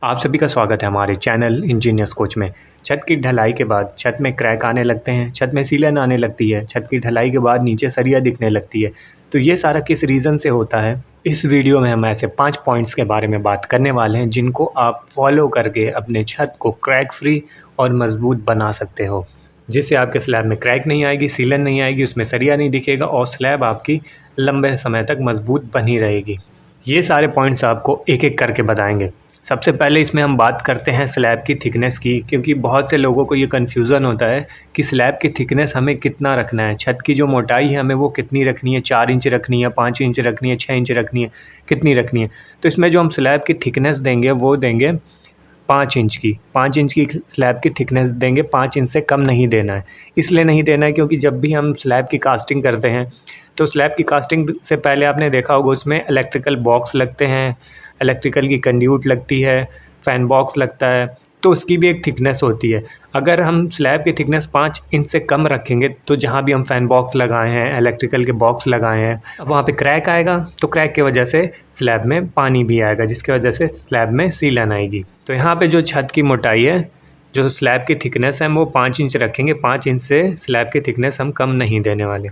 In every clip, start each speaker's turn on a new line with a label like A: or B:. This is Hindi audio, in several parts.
A: आप सभी का स्वागत है हमारे चैनल इंजीनियर्स कोच में। छत की ढलाई के बाद छत में क्रैक आने लगते हैं, छत में सीलन आने लगती है, छत की ढलाई के बाद नीचे सरिया दिखने लगती है। तो ये सारा किस रीज़न से होता है? इस वीडियो में हम ऐसे 5 पॉइंट्स के बारे में बात करने वाले हैं जिनको आप फॉलो करके अपने छत को क्रैक फ्री और मज़बूत बना सकते हो, जिससे आपके स्लैब में क्रैक नहीं आएगी, सीलन नहीं आएगी, उसमें सरिया नहीं दिखेगा और स्लैब आपकी लंबे समय तक मज़बूत बनी रहेगी। ये सारे पॉइंट्स आपको एक-एक करके बताएँगे। सबसे पहले इसमें हम बात करते हैं स्लैब की थिकनेस की, क्योंकि बहुत से लोगों को ये कन्फ्यूज़न होता है कि स्लैब की थिकनेस हमें कितना रखना है, छत की जो मोटाई है हमें वो कितनी रखनी है, 4 इंच रखनी है, 5 इंच रखनी है, 6 इंच रखनी है, कितनी रखनी है। तो इसमें जो हम स्लैब की थिकनेस देंगे वो देंगे 5 इंच की। 5 इंच की स्लैब की थिकनेस देंगे, 5 इंच से कम नहीं देना है। इसलिए नहीं देना है क्योंकि जब भी हम स्लैब की कास्टिंग करते हैं तो स्लैब की कास्टिंग से पहले आपने देखा होगा उसमें इलेक्ट्रिकल बॉक्स लगते हैं, इलेक्ट्रिकल की कंड्यूट लगती है, फ़ैन बॉक्स लगता है, तो उसकी भी एक थिकनेस होती है। अगर हम स्लैब की थिकनेस 5 इंच से कम रखेंगे तो जहाँ भी हम फ़ैन बॉक्स लगाए हैं, इलेक्ट्रिकल के बॉक्स लगाए हैं, वहाँ पे क्रैक आएगा, तो क्रैक की वजह से स्लैब में पानी भी आएगा, जिसकी वजह से स्लैब में सीलन आएगी। तो यहाँ पे जो छत की मोटाई है, जो स्लैब की थिकनेस है, हम वो 5 इंच रखेंगे। 5 इंच से स्लैब की थिकनेस हम कम नहीं देने वाले।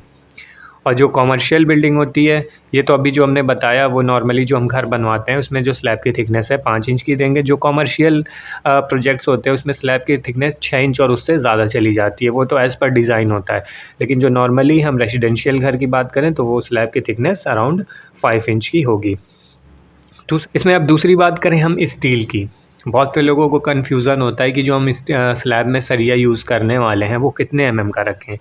A: और जो कॉमर्शियल बिल्डिंग होती है, ये तो अभी जो हमने बताया वो नॉर्मली जो हम घर बनवाते हैं उसमें जो स्लैब की थिकनेस है 5 इंच की देंगे। जो कॉमर्शियल प्रोजेक्ट्स होते हैं उसमें स्लैब की थिकनेस 6 इंच और उससे ज़्यादा चली जाती है, वो तो एज़ पर डिज़ाइन होता है। लेकिन जो नॉर्मली हम रेजिडेंशियल घर की बात करें तो वो स्लैब की थिकनेस अराउंड 5 इंच की होगी। तो इसमें अब दूसरी बात करें हम स्टील की। बहुत से लोगों को कन्फ्यूज़न होता है कि जो हम स्लैब में सरिया यूज़ करने वाले हैं वो कितने एमएम का रखें।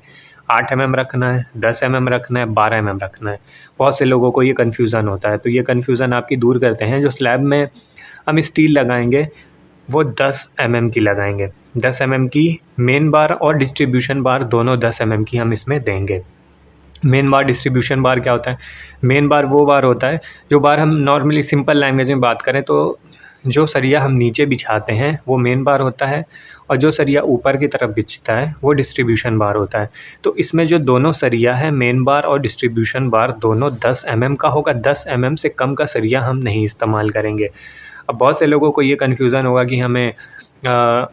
A: 8 एमएम रखना है, 10 एमएम रखना है, 12 एमएम रखना है। बहुत से लोगों को ये कन्फ्यूज़न होता है, तो ये कन्फ्यूज़न आपकी दूर करते हैं। जो स्लैब में हम स्टील लगाएंगे वो 10 एमएम की लगाएंगे। 10 एमएम की मेन बार और डिस्ट्रीब्यूशन बार दोनों 10 एमएम की हम इसमें देंगे। मेन बार, डिस्ट्रीब्यूशन बार क्या होता है? मेन बार वो बार होता है जो बार हम नॉर्मली सिंपल लैंग्वेज में बात करें तो जो सरिया हम नीचे बिछाते हैं वो मेन बार होता है, और जो सरिया ऊपर की तरफ बिछता है वो डिस्ट्रीब्यूशन बार होता है। तो इसमें जो दोनों सरिया है, मेन बार और डिस्ट्रीब्यूशन बार, दोनों 10 एमएम का होगा। 10 एमएम से कम का सरिया हम नहीं इस्तेमाल करेंगे। अब बहुत से लोगों को ये कन्फ्यूज़न होगा कि हमें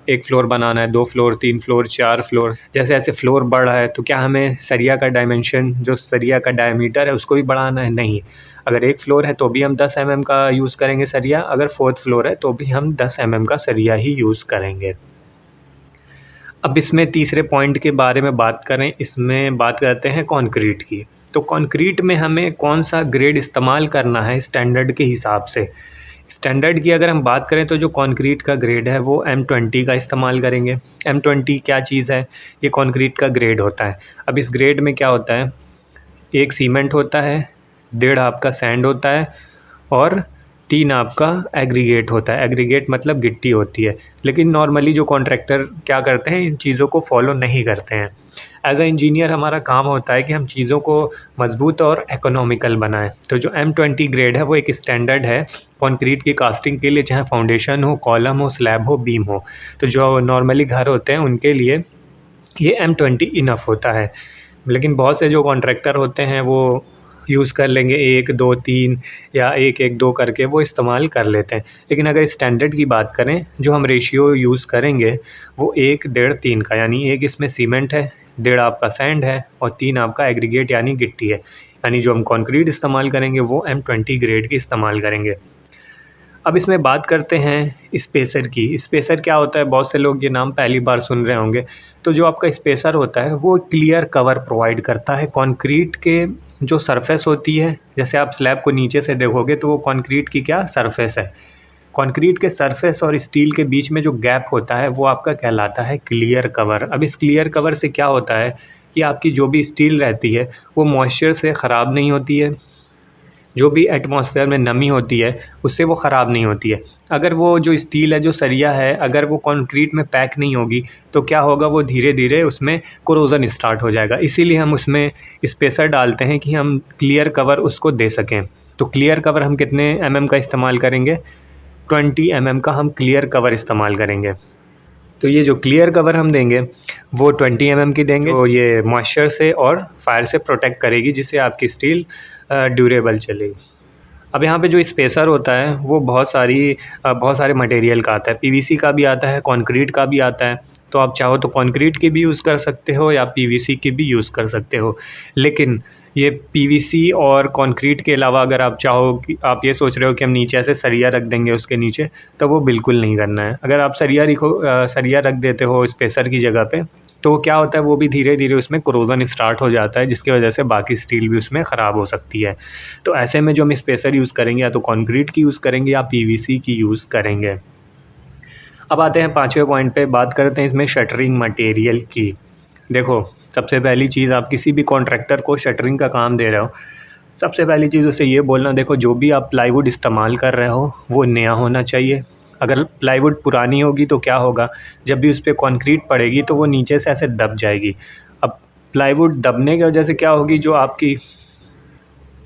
A: 1 फ्लोर बनाना है, 2 फ्लोर, 3 फ्लोर, 4 फ्लोर, जैसे-जैसे फ्लोर बढ़ रहा है तो क्या हमें सरिया का डायमेंशन, जो सरिया का डायमीटर है उसको भी बढ़ाना है? नहीं। अगर 1 फ्लोर है तो भी हम 10 एमएम का यूज़ करेंगे सरिया, अगर 4th फ्लोर है तो भी हम 10 एमएम का सरिया ही यूज़ करेंगे। अब इसमें तीसरे पॉइंट के बारे में बात करें, इसमें बात करते हैं कंक्रीट की। तो कंक्रीट में हमें कौन-सा ग्रेड इस्तेमाल करना है स्टैंडर्ड के हिसाब से? स्टैंडर्ड की अगर हम बात करें तो जो कंक्रीट का ग्रेड है वो M20 का इस्तेमाल करेंगे। M20 क्या चीज़ है? ये कंक्रीट का ग्रेड होता है। अब इस ग्रेड में क्या होता है? 1 सीमेंट होता है, 1.5 आपका सैंड होता है और 3 आपका एग्रीगेट होता है। एग्रीगेट मतलब गिट्टी होती है। लेकिन नॉर्मली जो कॉन्ट्रैक्टर क्या करते हैं, इन चीज़ों को फॉलो नहीं करते हैं। एज़ अ इंजीनियर हमारा काम होता है कि हम चीज़ों को मज़बूत और इकोनॉमिकल बनाएं। तो जो M20 ग्रेड है वो एक स्टैंडर्ड है कंक्रीट की कास्टिंग के लिए, चाहे फाउंडेशन हो, कॉलम हो, स्लैब हो, बीम हो। तो जो नॉर्मली घर होते हैं उनके लिए ये M20 इनफ होता है। लेकिन बहुत से जो कॉन्ट्रैक्टर होते हैं वो यूज़ कर लेंगे 1, 2, 3 या 1, 1, 2 करके वो इस्तेमाल कर लेते हैं। लेकिन अगर स्टैंडर्ड की बात करें, जो हम रेशियो यूज़ करेंगे वो 1, 1.5, 3 का, यानी 1 इसमें सीमेंट है, 1.5 आपका सैंड है और 3 आपका एग्रीगेट यानी गिट्टी है। यानी जो हम कंक्रीट इस्तेमाल करेंगे वो M20 ग्रेड की इस्तेमाल करेंगे। अब इसमें बात करते हैं स्पेसर की। स्पेसर क्या होता है? बहुत से लोग ये नाम पहली बार सुन रहे होंगे। तो जो आपका स्पेसर होता है वो क्लियर कवर प्रोवाइड करता है कंक्रीट के जो सरफेस होती है। जैसे आप स्लैब को नीचे से देखोगे तो वो कंक्रीट की क्या सरफेस है। कंक्रीट के सरफेस और स्टील के बीच में जो गैप होता है वो आपका कहलाता है क्लियर कवर। अब इस क्लियर कवर से क्या होता है कि आपकी जो भी स्टील रहती है वो मॉइस्चर से ख़राब नहीं होती है, जो भी एटमॉस्फेयर में नमी होती है उससे वो ख़राब नहीं होती है। अगर वो जो स्टील है, जो सरिया है, अगर वो कंक्रीट में पैक नहीं होगी तो क्या होगा, वो धीरे धीरे उसमें कोरोजन स्टार्ट हो जाएगा। इसीलिए हम उसमें स्पेसर डालते हैं कि हम क्लियर कवर उसको दे सकें। तो क्लियर कवर हम कितने एमएम का इस्तेमाल करेंगे? 20 एमएम का हम क्लियर कवर इस्तेमाल करेंगे। तो ये जो क्लियर कवर हम देंगे वो 20 एमएम की देंगे, तो ये मॉइस्चर से और फायर से प्रोटेक्ट करेगी, जिससे आपकी स्टील ड्यूरेबल चलेगी। अब यहाँ पे जो स्पेसर होता है वो बहुत सारे मटेरियल का आता है, पीवीसी का भी आता है, कंक्रीट का भी आता है। तो आप चाहो तो कंक्रीट की भी यूज़ कर सकते हो या पीवीसी की भी यूज़ कर सकते हो। लेकिन ये पीवीसी और कंक्रीट के अलावा अगर आप चाहो कि आप ये सोच रहे हो कि हम नीचे ऐसे सरिया रख देंगे उसके नीचे, तो वो बिल्कुल नहीं करना है। अगर आप सरिया रख देते हो स्पेसर की जगह पे, तो क्या होता है वो भी धीरे धीरे उसमें कोरोजन स्टार्ट हो जाता है, जिसकी वजह से बाकी स्टील भी उसमें ख़राब हो सकती है। तो ऐसे में जो हम स्पेसर यूज़ करेंगे या तो कंक्रीट की यूज़ करेंगे या पीवीसी की यूज़ करेंगे। अब आते हैं 5वें पॉइंट पे, बात करते हैं इसमें शटरिंग मटेरियल की। देखो, सबसे पहली चीज़, आप किसी भी कॉन्ट्रैक्टर को शटरिंग का काम दे रहे हो, सबसे पहली चीज़ उसे ये बोलना, देखो जो भी आप प्लाईवुड इस्तेमाल कर रहे हो वो नया होना चाहिए। अगर प्लाईवुड पुरानी होगी तो क्या होगा, जब भी उस पर कंक्रीट पड़ेगी तो वो नीचे से ऐसे दब जाएगी। अब प्लाईवुड दबने की वजह से क्या होगी, जो आपकी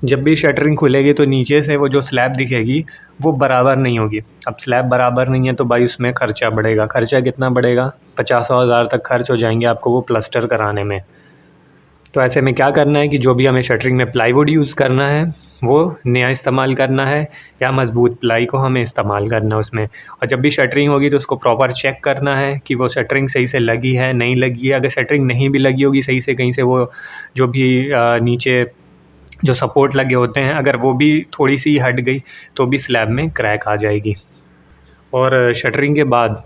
A: जब भी शटरिंग खुलेगी तो नीचे से वो जो स्लैब दिखेगी वो बराबर नहीं होगी। अब स्लैब बराबर नहीं है तो भाई उसमें ख़र्चा बढ़ेगा। ख़र्चा कितना बढ़ेगा, 50,000 तक खर्च हो जाएंगे आपको वो प्लास्टर कराने में। तो ऐसे में क्या करना है कि जो भी हमें शटरिंग में प्लाईवुड यूज़ करना है वो नया इस्तेमाल करना है या मज़बूत प्लाई को हमें इस्तेमाल करना है उसमें। और जब भी शटरिंग होगी तो उसको प्रॉपर चेक करना है कि वो शटरिंग सही से लगी है नहीं लगी है। अगर शटरिंग नहीं भी लगी होगी सही से, कहीं से वो जो भी नीचे जो सपोर्ट लगे होते हैं अगर वो भी थोड़ी सी हट गई तो भी स्लैब में क्रैक आ जाएगी। और शटरिंग के बाद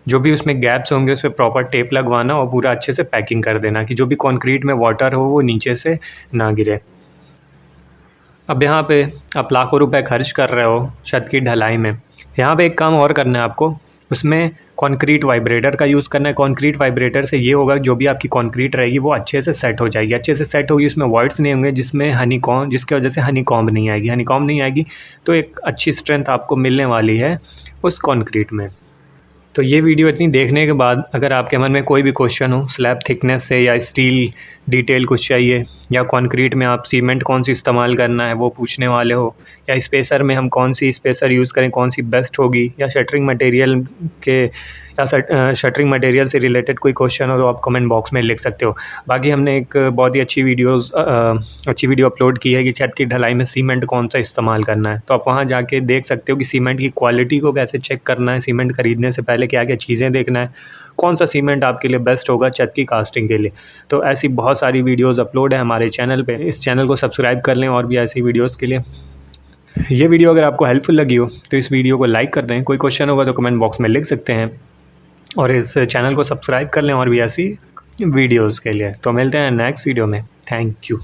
A: जो भी उसमें गैप्स होंगे उस पर प्रॉपर टेप लगवाना और पूरा अच्छे से पैकिंग कर देना कि जो भी कंक्रीट में वाटर हो वो नीचे से ना गिरे। अब यहाँ पे आप लाखों रुपए खर्च कर रहे हो छत की ढलाई में, यहाँ पे एक काम और करना है आपको, उसमें कंक्रीट वाइब्रेटर का यूज़ करना है। कंक्रीट वाइब्रेटर से ये होगा जो भी आपकी कंक्रीट रहेगी वो अच्छे से सेट हो जाएगी, अच्छे से सेट होगी, उसमें वॉइड्स नहीं होंगे जिसकी वजह से हनी कॉम्ब नहीं आएगी तो एक अच्छी स्ट्रेंथ आपको मिलने वाली है उस कंक्रीट में। तो ये वीडियो इतनी देखने के बाद अगर आपके मन में कोई भी क्वेश्चन हो स्लैब थिकनेस से या स्टील डिटेल कुछ चाहिए, या कंक्रीट में आप सीमेंट कौन सी इस्तेमाल करना है वो पूछने वाले हो, या स्पेसर में हम कौन सी स्पेसर यूज़ करें कौन सी बेस्ट होगी, या शटरिंग मटेरियल शटरिंग मटेरियल से रिलेटेड कोई क्वेश्चन हो तो आप कमेंट बॉक्स में लिख सकते हो। बाकी हमने एक बहुत ही अच्छी वीडियो अपलोड की है कि छत की ढलाई में सीमेंट कौन सा इस्तेमाल करना है, तो आप वहाँ जाके देख सकते हो कि सीमेंट की क्वालिटी को कैसे चेक करना है, सीमेंट ख़रीदने से पहले क्या क्या चीज़ें देखना है, कौन सा सीमेंट आपके लिए बेस्ट होगा छत की कास्टिंग के लिए। तो ऐसी बहुत सारी वीडियोज़ अपलोड है हमारे चैनल पर, इस चैनल को सब्सक्राइब कर लें और भी ऐसी वीडियोज़ के लिए। ये वीडियो अगर आपको हेल्पफुल लगी हो तो इस वीडियो को लाइक कर दें, कोई क्वेश्चन होगा तो कमेंट बॉक्स में लिख सकते हैं, और इस चैनल को सब्सक्राइब कर लें और भी ऐसी वीडियोज़ के लिए। तो मिलते हैं नेक्स्ट वीडियो में। Thank you.